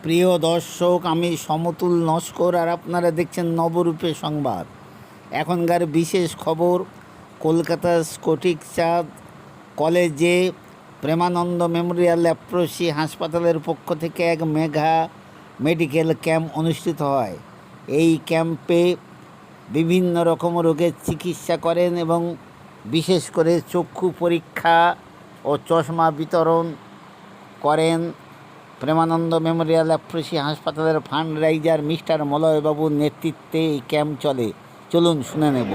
প্রিয় দর্শক, আমি সমতুল নস্কর আর আপনারা দেখছেন নবরূপে সংবাদ। এখনকার বিশেষ খবর, কলকাতার স্কটিশচার্চ কলেজে প্রেমানন্দ মেমোরিয়াল লেপ্রসি হাসপাতালের পক্ষ থেকে এক মেগা মেডিকেল ক্যাম্প অনুষ্ঠিত হয়। এই ক্যাম্পে বিভিন্ন রকম রোগের চিকিৎসা করেন এবং বিশেষ করে চক্ষু পরীক্ষা ও চশমা বিতরণ করেন। প্রেমানন্দ মেমোরিয়াল লেপ্রসি হাসপাতালের ফান্ড রাইজার মিস্টার মলয়বাবুর নেতৃত্বে এই ক্যাম্প চলে। চলুন শুনে নেব।